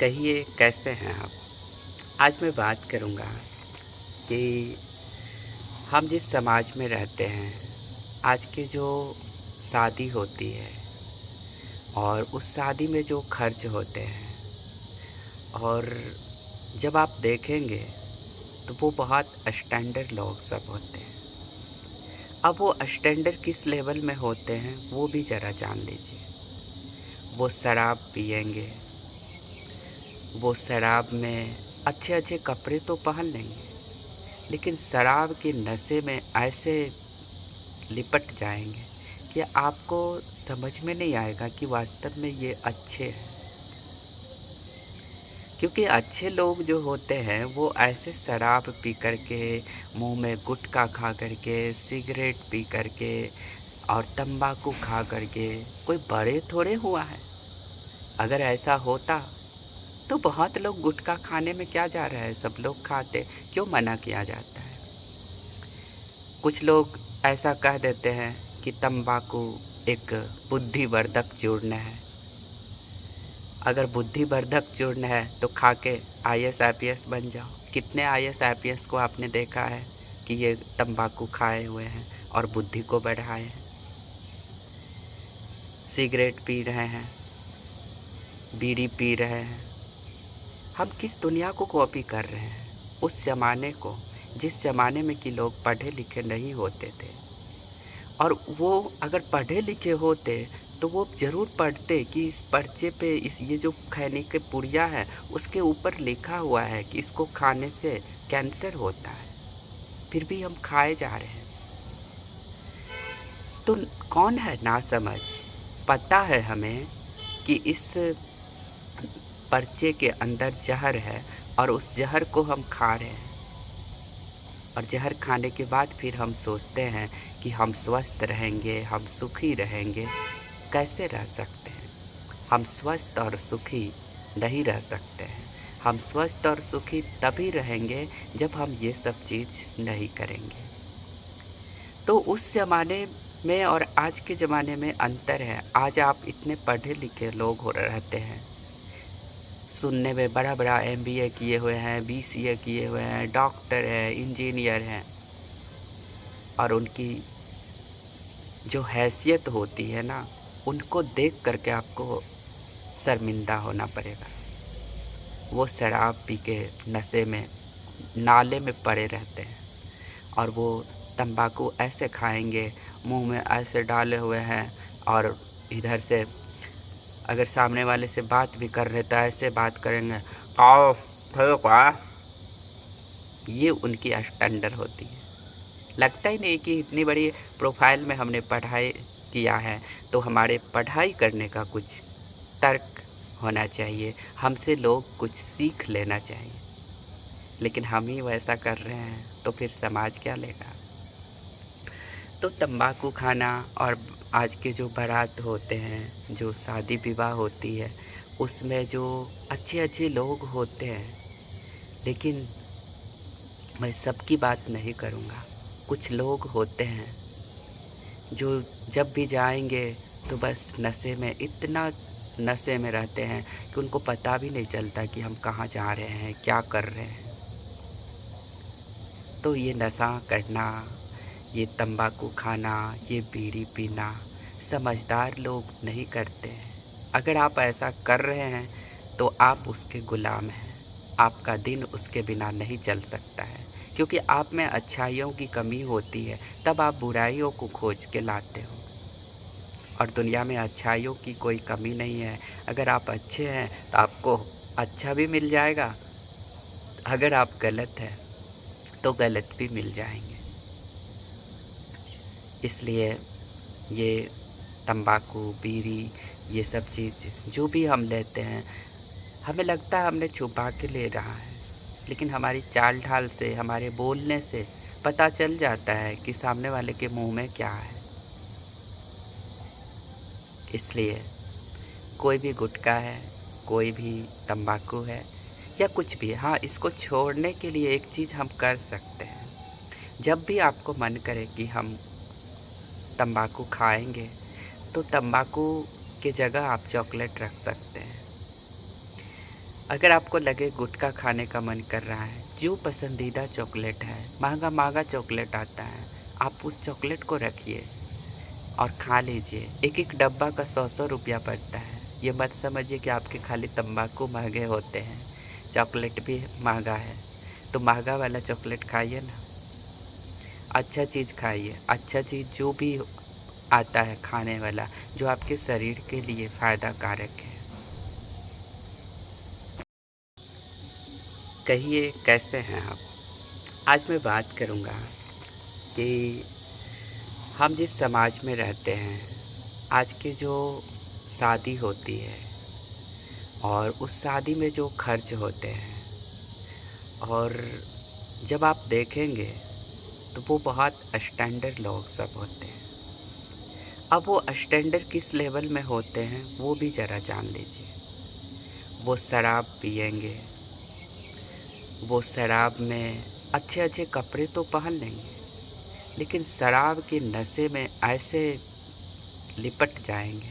कहिए कैसे हैं आप? आज मैं बात करूँगा कि हम जिस समाज में रहते हैं, आज की जो शादी होती है और उस शादी में जो खर्च होते हैं और जब आप देखेंगे तो वो बहुत स्टैंडर्ड लोग सब होते हैं। अब वो स्टैंडर्ड किस लेवल में होते हैं वो भी ज़रा जान लीजिए। वो शराब पिएँगे, वो शराब में अच्छे-अच्छे कपड़े तो पहन लेंगे, लेकिन शराब के नशे में ऐसे लिपट जाएँगे कि आपको समझ में नहीं आएगा कि वास्तव में ये अच्छे हैं। क्योंकि अच्छे लोग जो होते हैं वो ऐसे शराब पी कर के, मुँह में गुटखा खा कर के, सिगरेट पी कर के और तम्बाकू खा कर के कोई बड़े थोड़े हुआ है। अगर ऐसा होता तो बहुत लोग गुटखा खाने में क्या जा रहा है, सब लोग खाते, क्यों मना किया जाता है? कुछ लोग ऐसा कह देते हैं कि तम्बाकू एक बुद्धिवर्धक चूर्ण है। अगर बुद्धिवर्धक चूर्ण है तो खा के आईएएस आईपीएस बन जाओ। कितने आईएएस आईपीएस को आपने देखा है कि ये तम्बाकू खाए हुए हैं और बुद्धि को बढ़ाए हैं? सिगरेट पी रहे हैं, बीड़ी पी रहे हैं। हम किस दुनिया को कॉपी कर रहे हैं? उस ज़माने को, जिस ज़माने में कि लोग पढ़े लिखे नहीं होते थे। और वो अगर पढ़े लिखे होते तो वो ज़रूर पढ़ते कि इस पर्चे पे ये जो खैनी की पुड़िया है उसके ऊपर लिखा हुआ है कि इसको खाने से कैंसर होता है, फिर भी हम खाए जा रहे हैं। तो कौन है नासमझ? पता है हमें कि इस पर्चे के अंदर ज़हर है और उस ज़हर को हम खा रहे हैं। और ज़हर खाने के बाद फिर हम सोचते हैं कि हम स्वस्थ रहेंगे, हम सुखी रहेंगे। कैसे रह सकते हैं? हम स्वस्थ और सुखी नहीं रह सकते हैं। हम स्वस्थ और सुखी तभी रहेंगे जब हम ये सब चीज़ नहीं करेंगे। तो उस ज़माने में और आज के ज़माने में अंतर है। आज आप इतने पढ़े लिखे लोग हो रहते हैं, सुनने में बड़ा-बड़ा एमबीए किए हुए हैं, बीसीए किए हुए हैं, डॉक्टर हैं, इंजीनियर हैं, और उनकी जो हैसियत होती है ना, उनको देख कर के आपको शर्मिंदा होना पड़ेगा। वो शराब पी के नशे में, नाले में पड़े रहते हैं और वो तम्बाकू ऐसे खाएँगे, मुँह में ऐसे डाले हुए हैं, और इधर से अगर सामने वाले से बात भी कर रहे तो ऐसे बात करेंगे, आओ ठीक है। ये उनकी स्टैंडर्ड होती है। लगता ही नहीं कि इतनी बड़ी प्रोफाइल में हमने पढ़ाई किया है तो हमारे पढ़ाई करने का कुछ तर्क होना चाहिए, हमसे लोग कुछ सीख लेना चाहिए। लेकिन हम ही वैसा कर रहे हैं तो फिर समाज क्या लेगा? तो तम्बाकू खाना और आज के जो बारात होते हैं, जो शादी विवाह होती है, उसमें जो अच्छे-अच्छे लोग होते हैं, लेकिन मैं सबकी बात नहीं करूँगा। कुछ लोग होते हैं जो जब भी जाएँगे तो बस नशे में, इतना नशे में रहते हैं कि उनको पता भी नहीं चलता कि हम कहाँ जा रहे हैं, क्या कर रहे हैं। तो ये नशा करना, ये तम्बाकू खाना, ये बीड़ी पीना समझदार लोग नहीं करते हैं। अगर आप ऐसा कर रहे हैं तो आप उसके गुलाम हैं। आपका दिन उसके बिना नहीं चल सकता है, क्योंकि आप में अच्छाइयों की कमी होती है, तब आप बुराइयों को खोज के लाते हो। और दुनिया में अच्छाइयों की कोई कमी नहीं है। अगर आप अच्छे हैं तो आपको अच्छा भी मिल जाएगा, अगर आप गलत हैं तो गलत भी मिल जाएंगे। इसलिए ये तम्बाकू, बीड़ी, ये सब चीज़ जो भी हम लेते हैं, हमें लगता है हमने छुपा के ले रहा है, लेकिन हमारी चाल ढाल से, हमारे बोलने से पता चल जाता है कि सामने वाले के मुंह में क्या है। इसलिए कोई भी गुटखा है, कोई भी तम्बाकू है या कुछ भी, हाँ, इसको छोड़ने के लिए एक चीज़ हम कर सकते हैं। जब भी आपको मन करे कि हम तम्बाकू खाएंगे तो तम्बाकू की जगह आप चॉकलेट रख सकते हैं। अगर आपको लगे गुटखा खाने का मन कर रहा है, जो पसंदीदा चॉकलेट है, महँगा-महँगा चॉकलेट आता है, आप उस चॉकलेट को रखिए और खा लीजिए। एक-एक डब्बा का 100-100 रुपया पड़ता है। ये मत समझिए कि आपके खाली तम्बाकू महँगे होते हैं, चॉकलेट भी महँगा है। तो महँगा वाला चॉकलेट खाइए ना, अच्छा चीज़ खाइए, अच्छा चीज़ जो भी आता है खाने वाला, जो आपके शरीर के लिए फ़ायदा कारक है। कहिए कैसे हैं आप? आज मैं बात करूँगा कि हम जिस समाज में रहते हैं, आज की जो शादी होती है और उस शादी में जो खर्च होते हैं और जब आप देखेंगे तो वो बहुत स्टैंडर्ड लोग सब होते हैं। अब वो स्टैंडर्ड किस लेवल में होते हैं वो भी ज़रा जान लीजिए। वो शराब पिएँगे, वो शराब में अच्छे-अच्छे कपड़े तो पहन लेंगे, लेकिन शराब के नशे में ऐसे लिपट जाएँगे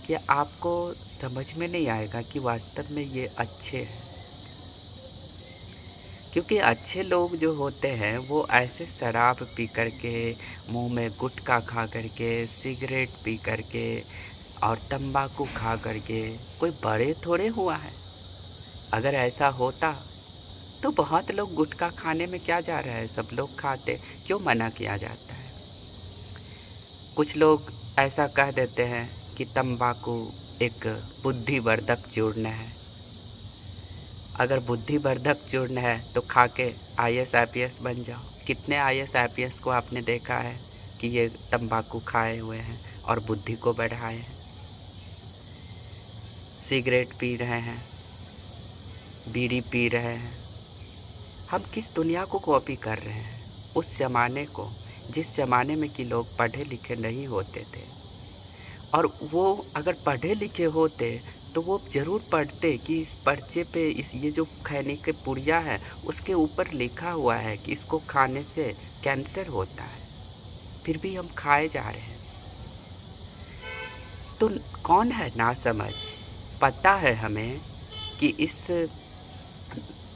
कि आपको समझ में नहीं आएगा कि वास्तव में ये अच्छे हैं। क्योंकि अच्छे लोग जो होते हैं वो ऐसे शराब पी कर के, मुँह में गुटखा खा कर के, सिगरेट पी कर के और तम्बाकू खा कर के कोई बड़े थोड़े हुआ है। अगर ऐसा होता तो बहुत लोग गुटखा खाने में क्या जा रहा है, सब लोग खाते, क्यों मना किया जाता है? कुछ लोग ऐसा कह देते हैं कि तम्बाकू एक बुद्धिवर्धक चूर्ण है। अगर बुद्धिवर्धक चूर्ण है तो खा के आईएएस आईपीएस बन जाओ। कितने आईएएस आईपीएस को आपने देखा है कि ये तम्बाकू खाए हुए हैं और बुद्धि को बढ़ाए हैं। सिगरेट पी रहे हैं, बीड़ी पी रहे हैं। हम किस दुनिया को कॉपी कर रहे हैं? उस ज़माने को, जिस ज़माने में कि लोग पढ़े लिखे नहीं होते थे और वो अगर पढ़े लिखे होते तो वो ज़रूर पढ़ते कि इस पर्चे पे ये जो खैनी की पुड़िया है उसके ऊपर लिखा हुआ है कि इसको खाने से कैंसर होता है, फिर भी हम खाए जा रहे हैं। तो कौन है नासमझ? पता है हमें कि इस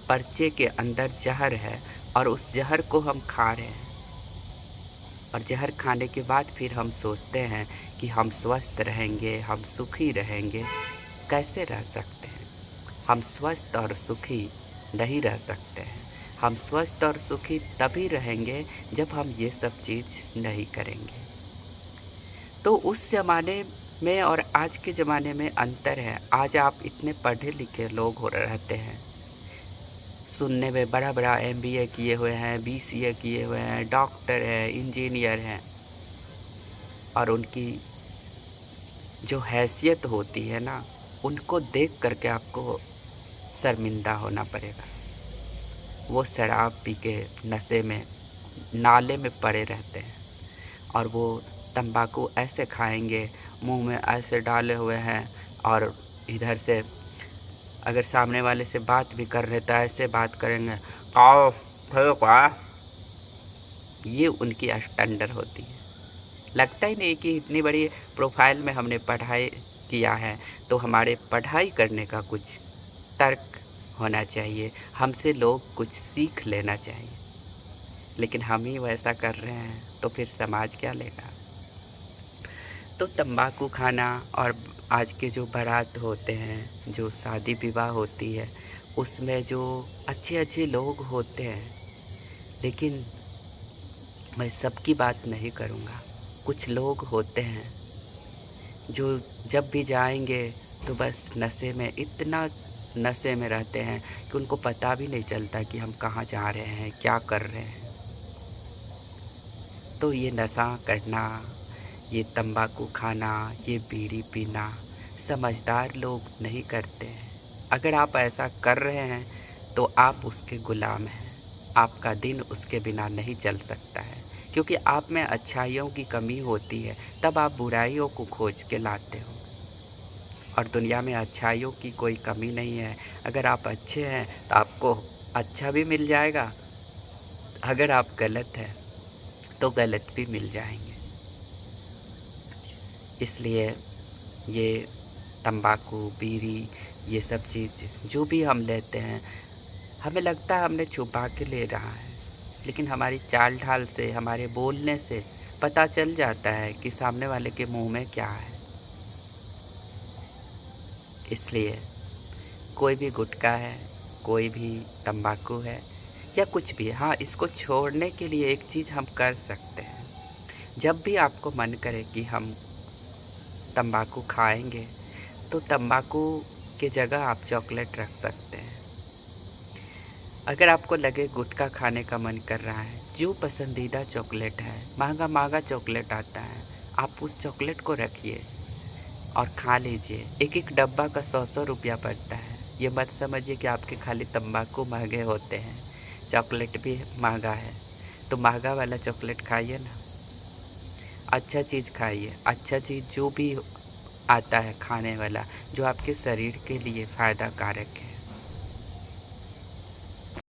पर्चे के अंदर ज़हर है और उस ज़हर को हम खा रहे हैं और ज़हर खाने के बाद फिर हम सोचते हैं कि हम स्वस्थ रहेंगे, हम सुखी रहेंगे। कैसे रह सकते हैं? हम स्वस्थ और सुखी नहीं रह सकते हैं। हम स्वस्थ और सुखी तभी रहेंगे जब हम ये सब चीज़ नहीं करेंगे। तो उस ज़माने में और आज के ज़माने में अंतर है। आज आप इतने पढ़े लिखे लोग हो रहते हैं, सुनने में बड़ा-बड़ा एमबीए किए हुए हैं, बीसीए किए हुए हैं, डॉक्टर हैं, इंजीनियर हैं और उनकी जो हैसियत होती है ना, उनको देख कर के आपको शर्मिंदा होना पड़ेगा। वो शराब पी के नशे में, नाले में पड़े रहते हैं और वो तम्बाकू ऐसे खाएँगे, मुँह में ऐसे डाले हुए हैं और इधर से अगर सामने वाले से बात भी कर रहे तो ऐसे बात करेंगे, "आओ, ठीक है।" ये उनकी स्टैंडर्ड होती है। लगता ही नहीं कि इतनी बड़ी प्रोफ़ाइल में हमने पढ़ाई किया है, तो हमारे पढ़ाई करने का कुछ तर्क होना चाहिए, हमसे लोग कुछ सीख लेना चाहिए। लेकिन हम ही वैसा कर रहे हैं, तो फिर समाज क्या लेगा? तो तम्बाकू खाना और आज के जो बारात होते हैं, जो शादी विवाह होती है, उसमें जो अच्छे-अच्छे लोग होते हैं, लेकिन मैं सबकी बात नहीं करूँगा। कुछ लोग होते हैं जो जब भी जाएँगे तो बस नशे में, इतना नशे में रहते हैं कि उनको पता भी नहीं चलता कि हम कहाँ जा रहे हैं, क्या कर रहे हैं। तो ये नशा करना, ये तम्बाकू खाना, ये बीड़ी पीना समझदार लोग नहीं करते हैं। अगर आप ऐसा कर रहे हैं तो आप उसके गुलाम हैं। आपका दिन उसके बिना नहीं चल सकता है, क्योंकि आप में अच्छाइयों की कमी होती है, तब आप बुराइयों को खोज के लाते हो। और दुनिया में अच्छाइयों की कोई कमी नहीं है। अगर आप अच्छे हैं तो आपको अच्छा भी मिल जाएगा, अगर आप गलत हैं तो गलत भी मिल जाएँगे। इसलिए ये तम्बाकू, बीड़ी ये सब चीज़ जो भी हम लेते हैं, हमें लगता है हमने छुपा के ले रहा है, लेकिन हमारी चाल ढाल से, हमारे बोलने से पता चल जाता है कि सामने वाले के मुंह में क्या है। इसलिए कोई भी गुटखा है, कोई भी तंबाकू है या कुछ भी है, हाँ, इसको छोड़ने के लिए एक चीज़ हम कर सकते हैं। जब भी आपको मन करे कि हम तंबाकू खाएंगे, तो तंबाकू की जगह आप चॉकलेट रख सकते हैं। अगर आपको लगे गुटखा खाने का मन कर रहा है, जो पसंदीदा चॉकलेट है, महंगा चॉकलेट आता है, आप उस चॉकलेट को रखिए और खा लीजिए। एक एक डब्बा का 100-100 रुपया पड़ता है। ये मत समझिए कि आपके खाली तंबाकू महंगे होते हैं, चॉकलेट भी महंगा है। तो महंगा वाला चॉकलेट खाइए ना, अच्छा चीज़ खाइए, अच्छा चीज़ जो भी आता है खाने वाला, जो आपके शरीर के लिए फ़ायदा कारक है।